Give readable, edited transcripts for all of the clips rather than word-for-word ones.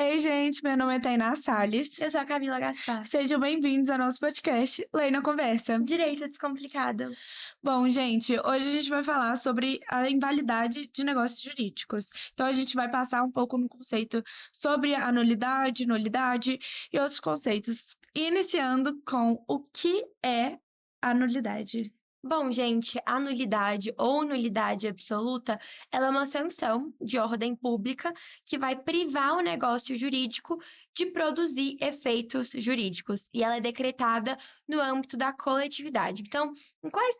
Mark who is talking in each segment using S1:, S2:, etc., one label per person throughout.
S1: Ei, gente, meu nome é Tainá Salles.
S2: Eu sou a Camila Gaspar.
S1: Sejam bem-vindos ao nosso podcast Lei na Conversa.
S2: Direito Descomplicado.
S1: Bom, gente, hoje a gente vai falar sobre a invalidade de negócios jurídicos. Então, a gente vai passar um pouco no conceito sobre a nulidade, nulidade e outros conceitos, iniciando com o que é a nulidade.
S2: Bom, gente, a nulidade ou nulidade absoluta, ela é uma sanção de ordem pública que vai privar o negócio jurídico de produzir efeitos jurídicos. E ela é decretada no âmbito da coletividade. Então, em quais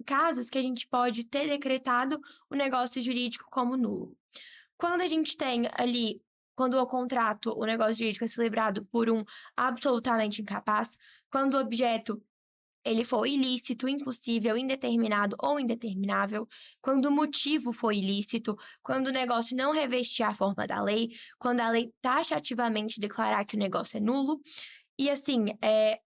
S2: casos que a gente pode ter decretado o negócio jurídico como nulo? Quando a gente tem ali, quando o contrato, o negócio jurídico é celebrado por um absolutamente incapaz, quando o objeto ele for ilícito, impossível, indeterminado ou indeterminável, quando o motivo for ilícito, quando o negócio não revestir a forma da lei, quando a lei taxativamente declarar que o negócio é nulo. E assim, é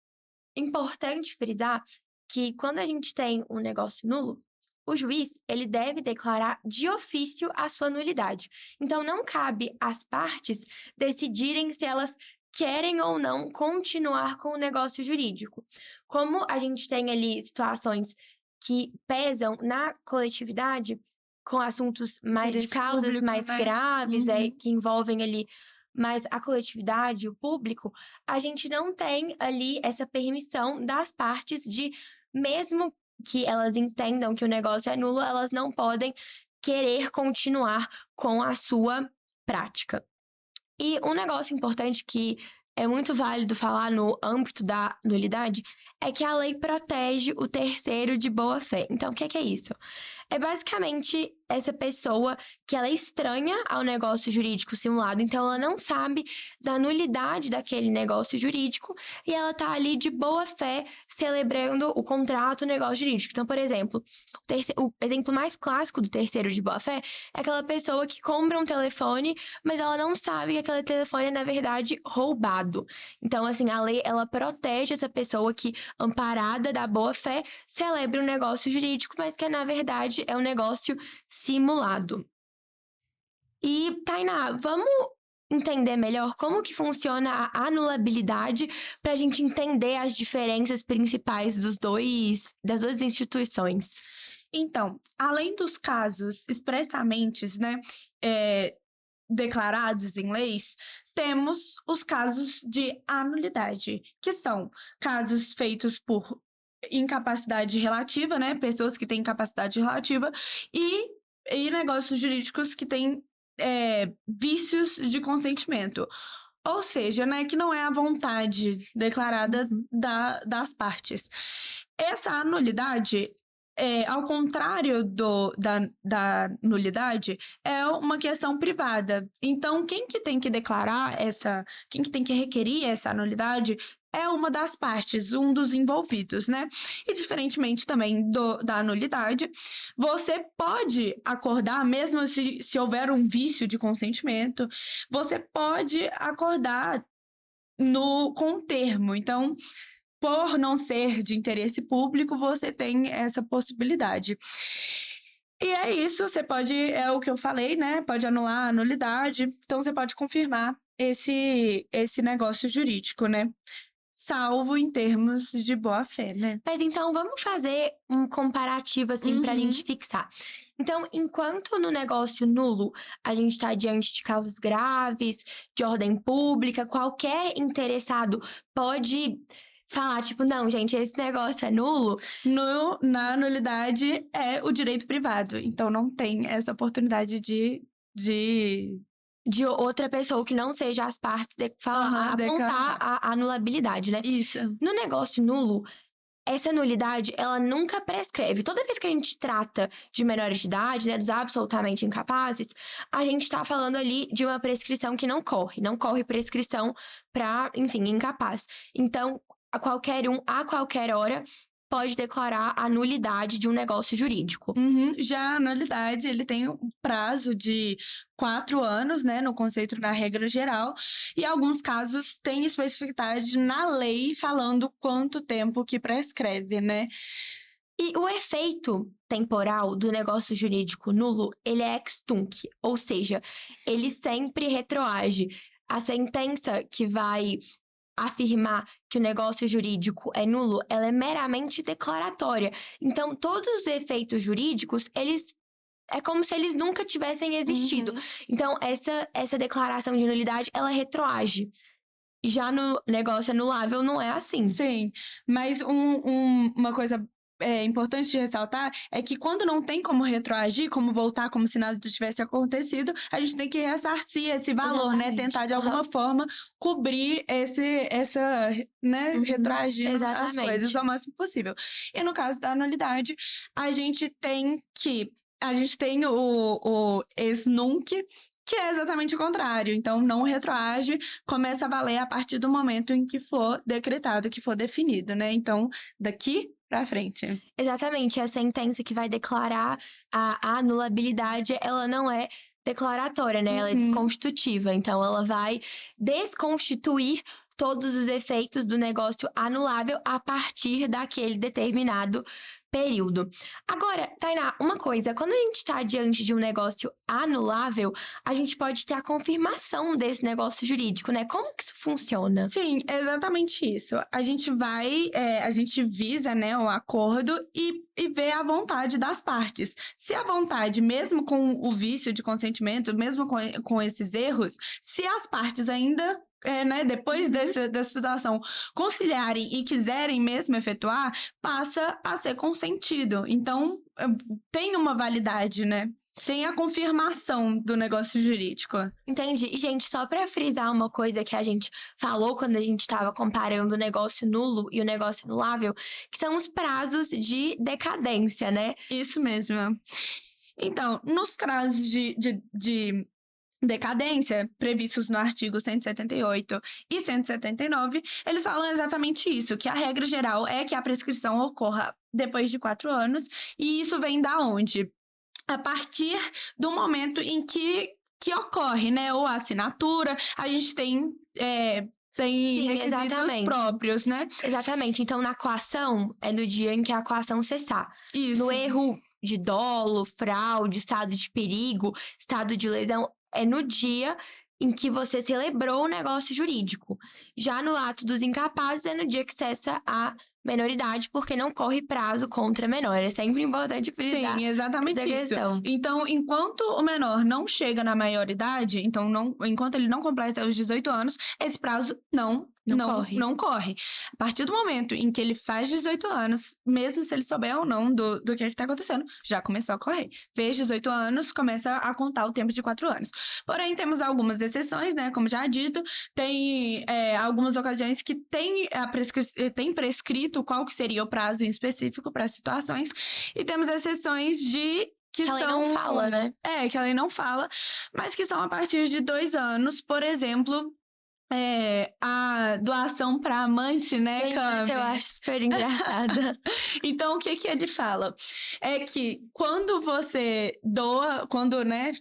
S2: importante frisar que quando a gente tem um negócio nulo, o juiz ele deve declarar de ofício a sua nulidade. Então, não cabe às partes decidirem se elas querem ou não continuar com o negócio jurídico. Como a gente tem ali situações que pesam na coletividade, com assuntos mais de
S1: Interesse
S2: causas
S1: público,
S2: mais
S1: né?
S2: graves,
S1: Uhum.
S2: que envolvem ali mais a coletividade, o público, a gente não tem ali essa permissão das partes de, mesmo que elas entendam que o negócio é nulo, elas não podem querer continuar com a sua prática. E um negócio importante que é muito válido falar no âmbito da nulidade é que a lei protege o terceiro de boa fé. Então, o que é isso? É basicamente essa pessoa que ela é estranha ao negócio jurídico simulado, então ela não sabe da nulidade daquele negócio jurídico e ela tá ali de boa fé celebrando o contrato, o negócio jurídico. Então, por exemplo, o exemplo mais clássico do terceiro de boa fé é aquela pessoa que compra um telefone, mas ela não sabe que aquele telefone é, na verdade, roubado. Então, assim, a lei, ela protege essa pessoa que, amparada da boa fé, celebra um negócio jurídico, mas que, na verdade, é um negócio simulado. E, Tainá, vamos entender melhor como que funciona a anulabilidade para a gente entender as diferenças principais das duas instituições.
S1: Então, além dos casos expressamente, né, declarados em leis, temos os casos de anulidade, que são casos feitos por incapacidade relativa, né, pessoas que têm incapacidade relativa, e negócios jurídicos que têm vícios de consentimento. Ou seja, né, que não é a vontade declarada das partes. Essa anulidade, ao contrário da nulidade, é uma questão privada. Então, quem que tem que declarar quem que tem que requerir essa nulidade é uma das partes, um dos envolvidos, né? E diferentemente também da nulidade, você pode acordar, mesmo se houver um vício de consentimento, você pode acordar com um termo. Então, por não ser de interesse público, você tem essa possibilidade. E é isso, você pode, é o que eu falei, né? Pode anular a nulidade, então você pode confirmar esse negócio jurídico, né? Salvo em termos de boa-fé, né?
S2: Mas então vamos fazer um comparativo assim para a gente fixar. Então, enquanto no negócio nulo a gente está diante de causas graves, de ordem pública, qualquer interessado pode falar, tipo, não, gente, esse negócio é nulo.
S1: Na nulidade é o direito privado, então não tem essa oportunidade de
S2: outra pessoa que não seja as partes apontar a anulabilidade, né?
S1: Isso.
S2: No negócio nulo, essa nulidade, ela nunca prescreve. Toda vez que a gente trata de menores de idade, né, dos absolutamente incapazes, a gente está falando ali de uma prescrição que não corre prescrição para, enfim, incapaz. Então, a qualquer hora, pode declarar a nulidade de um negócio jurídico.
S1: Já a nulidade, ele tem um prazo de 4 anos, né, no conceito, na regra geral, e alguns casos têm especificidade na lei falando quanto tempo que prescreve, né?
S2: E o efeito temporal do negócio jurídico nulo, ele é ex tunc, ou seja, ele sempre retroage. a sentença que vai afirmar que o negócio jurídico é nulo, ela é meramente declaratória. Então, todos os efeitos jurídicos, é como se eles nunca tivessem existido. Então, essa declaração de nulidade, ela retroage. Já no negócio anulável, não é assim.
S1: Sim, mas uma coisa importante de ressaltar é que quando não tem como retroagir, como voltar como se nada tivesse acontecido, a gente tem que ressarcir esse valor, né?
S2: Exatamente.
S1: Tentar de alguma forma cobrir né? Retroagir as
S2: Exatamente.
S1: coisas ao máximo possível. E no caso da nulidade, a gente tem o ex nunc, que é exatamente o contrário. Então, não retroage, começa a valer a partir do momento em que for decretado, que for definido, né? Então, daqui pra frente.
S2: Exatamente. A sentença que vai declarar a anulabilidade, ela não é declaratória, né? Ela é desconstitutiva. Então, ela vai desconstituir todos os efeitos do negócio anulável a partir daquele determinado período. Agora, Tainá, uma coisa, quando a gente está diante de um negócio anulável, a gente pode ter a confirmação desse negócio jurídico, né? Como que isso funciona?
S1: Sim, é exatamente isso. A gente visa, né, o acordo e vê a vontade das partes. Se a vontade, mesmo com o vício de consentimento, mesmo com esses erros, se as partes ainda né, depois dessa situação, conciliarem e quiserem mesmo efetuar, passa a ser consentido. Então, tem uma validade, né? Tem a confirmação do negócio jurídico.
S2: Entendi. E, gente, só para frisar uma coisa que a gente falou quando a gente estava comparando o negócio nulo e o negócio anulável, que são os prazos de decadência, né?
S1: Isso mesmo. Então, nos prazos de decadência, previstos no artigo 178 e 179, eles falam exatamente isso, que a regra geral é que a prescrição ocorra depois de 4 anos, e isso vem da onde? A partir do momento em que ocorre, né? Ou a assinatura, a gente tem
S2: Sim,
S1: requisitos
S2: exatamente.
S1: próprios, né?
S2: Exatamente. Então, na coação, é no dia em que a coação cessar.
S1: Isso.
S2: No erro de dolo, fraude, estado de perigo, estado de lesão, é no dia em que você celebrou o negócio jurídico. Já no ato dos incapazes, é no dia que cessa a menoridade, porque não corre prazo contra menor. É sempre importante frisar.
S1: Sim, exatamente
S2: essa
S1: isso.
S2: questão.
S1: Então, enquanto o menor não chega na maioridade, então enquanto ele não completa os 18 anos, esse prazo não corre. A partir do momento em que ele faz 18 anos, mesmo se ele souber ou não do que está acontecendo, já começou a correr. Fez 18 anos, começa a contar o tempo de 4 anos. Porém, temos algumas exceções, né? Como já dito, tem algumas ocasiões que tem prescrito qual que seria o prazo em específico para as situações, e temos exceções que
S2: a lei não fala, né?
S1: Que a lei não fala, mas que são a partir de 2 anos, por exemplo. A doação para amante, né,
S2: Gente,
S1: Cami?
S2: eu acho super engraçada.
S1: Então, o que ele fala? É que quando você doa, quando, né,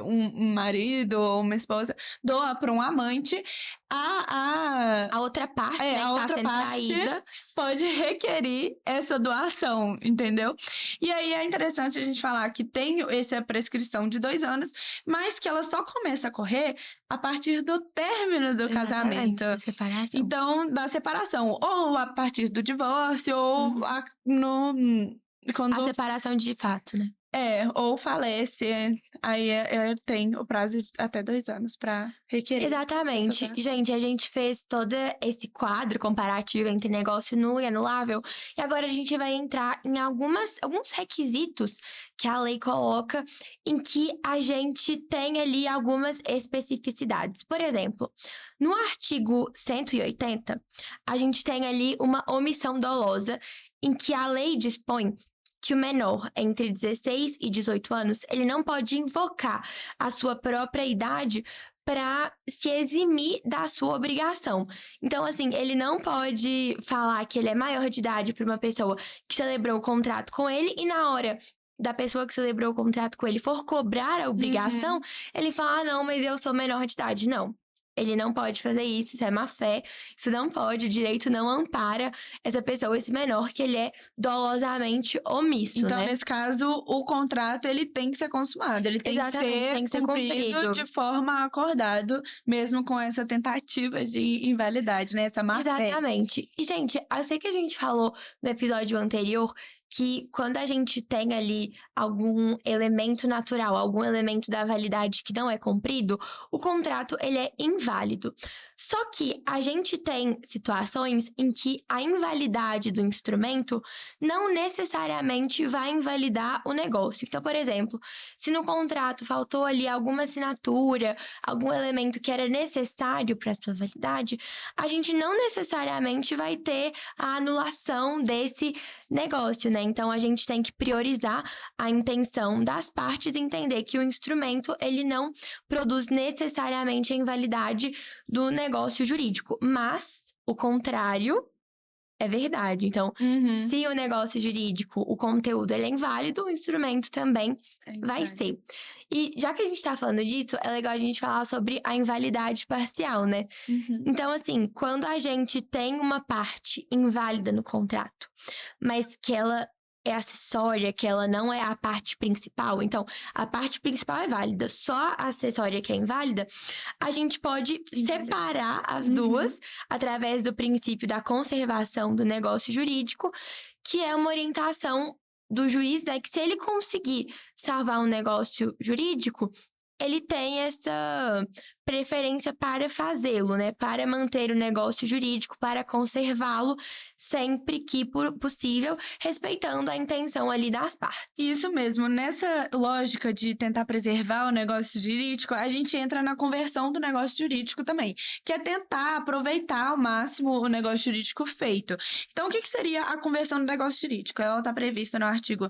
S1: um marido ou uma esposa doa para um amante,
S2: a outra parte, né,
S1: a outra
S2: que tá sendo
S1: parte
S2: traída,
S1: pode requerir essa doação, entendeu? E aí é interessante a gente falar que tem essa prescrição de 2 anos, mas que ela só começa a correr a partir do término do casamento.
S2: da separação.
S1: Então, da separação, ou a partir do divórcio, ou
S2: A separação de fato, né?
S1: ou falece, aí tem o prazo de até 2 anos para requerer.
S2: Exatamente. Gente, a gente fez todo esse quadro comparativo entre negócio nulo e anulável, e agora a gente vai entrar em alguns requisitos que a lei coloca em que a gente tem ali algumas especificidades. Por exemplo, no artigo 180, a gente tem ali uma omissão dolosa em que a lei dispõe que o menor entre 16 e 18 anos, ele não pode invocar a sua própria idade para se eximir da sua obrigação. Então, assim, ele não pode falar que ele é maior de idade para uma pessoa que celebrou o contrato com ele e na hora da pessoa que celebrou o contrato com ele for cobrar a obrigação, ele fala, não, mas eu sou menor de idade. Não. ele não pode fazer isso é má fé, isso não pode, o direito não ampara essa pessoa, esse menor, que ele é dolosamente omisso,
S1: Então,
S2: né?
S1: nesse caso, o contrato ele tem que ser consumado, ele tem que
S2: Exatamente,
S1: ser
S2: tem que ser
S1: cumprido
S2: cumprido.
S1: de forma acordado, mesmo com essa tentativa de invalidade, né? Essa má fé.
S2: Exatamente. E, gente, eu sei que a gente falou no episódio anterior que quando a gente tem ali algum elemento natural, algum elemento da validade que não é cumprido, o contrato ele é inválido. Só que a gente tem situações em que a invalidade do instrumento não necessariamente vai invalidar o negócio. Então, por exemplo, se no contrato faltou ali alguma assinatura, algum elemento que era necessário para a sua validade, a gente não necessariamente vai ter a anulação desse negócio, né? Então, a gente tem que priorizar a intenção das partes e entender que o instrumento, ele não produz necessariamente a invalidade do negócio jurídico, mas o contrário é verdade. Então,
S1: Uhum.
S2: se o negócio jurídico, o conteúdo, ele é inválido, o instrumento também vai ser. E já que a gente tá falando disso, é legal a gente falar sobre a invalidade parcial, né?
S1: Uhum.
S2: Então, assim, quando a gente tem uma parte inválida no contrato, mas que ela é acessória, que ela não é a parte principal, então a parte principal é válida, só a acessória que é inválida, a gente pode separar as duas através do princípio da conservação do negócio jurídico, que é uma orientação do juiz, né, que se ele conseguir salvar um negócio jurídico, ele tem essa preferência para fazê-lo, né? Para manter o negócio jurídico, para conservá-lo sempre que possível, respeitando a intenção ali das partes.
S1: Isso mesmo, nessa lógica de tentar preservar o negócio jurídico, a gente entra na conversão do negócio jurídico também, que é tentar aproveitar ao máximo o negócio jurídico feito. Então, o que seria a conversão do negócio jurídico? Ela está prevista no artigo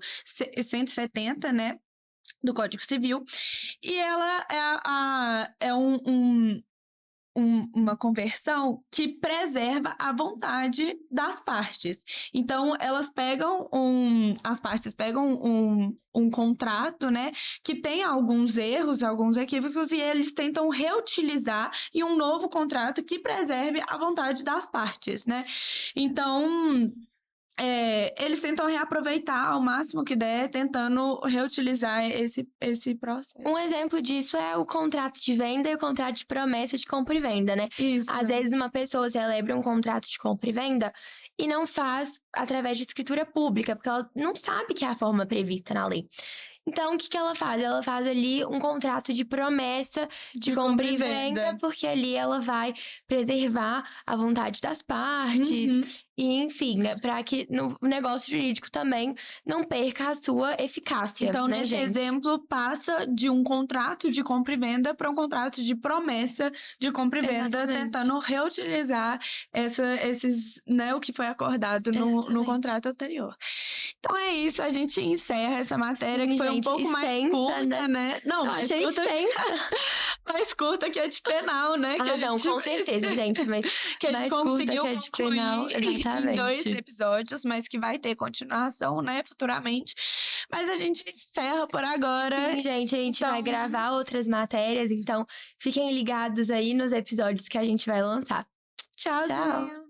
S1: 170, né, do Código Civil, e ela é uma conversão que preserva a vontade das partes. Então, as partes pegam um contrato, né, que tem alguns erros, alguns equívocos, e eles tentam reutilizar em um novo contrato que preserve a vontade das partes, né? Então, eles tentam reaproveitar ao máximo que der, tentando reutilizar esse processo.
S2: Um exemplo disso é o contrato de venda e o contrato de promessa de compra e venda, né?
S1: Isso.
S2: Às vezes uma pessoa celebra um contrato de compra e venda e não faz através de escritura pública, porque ela não sabe que é a forma prevista na lei. Então, o que ela faz? Ela faz ali um contrato de promessa de compra e venda, porque ali ela vai preservar a vontade das partes, e enfim, para que o negócio jurídico também não perca a sua eficácia.
S1: Então,
S2: né,
S1: nesse
S2: gente?
S1: exemplo, passa de um contrato de compra e venda para um contrato de promessa de compra e venda,
S2: Exatamente.
S1: tentando reutilizar esses, né, o que foi acordado no
S2: Exatamente.
S1: contrato anterior. Então é isso, a gente encerra essa matéria,
S2: Sim,
S1: que foi
S2: gente,
S1: um pouco mais
S2: extensa,
S1: curta, né? Não,
S2: Eu achei extensa.
S1: mais curta que a de penal, né? Que a
S2: não,
S1: gente
S2: com certeza, gente, mas
S1: que a gente
S2: mais curta
S1: conseguiu
S2: que a de
S1: concluir
S2: penal,
S1: em 2
S2: exatamente.
S1: episódios, mas que vai ter continuação, né, futuramente. Mas a gente encerra por agora.
S2: Sim, gente, a gente vai
S1: Então-
S2: gravar outras matérias, então fiquem ligados aí nos episódios que a gente vai lançar.
S1: Tchauzinho.
S2: Tchau.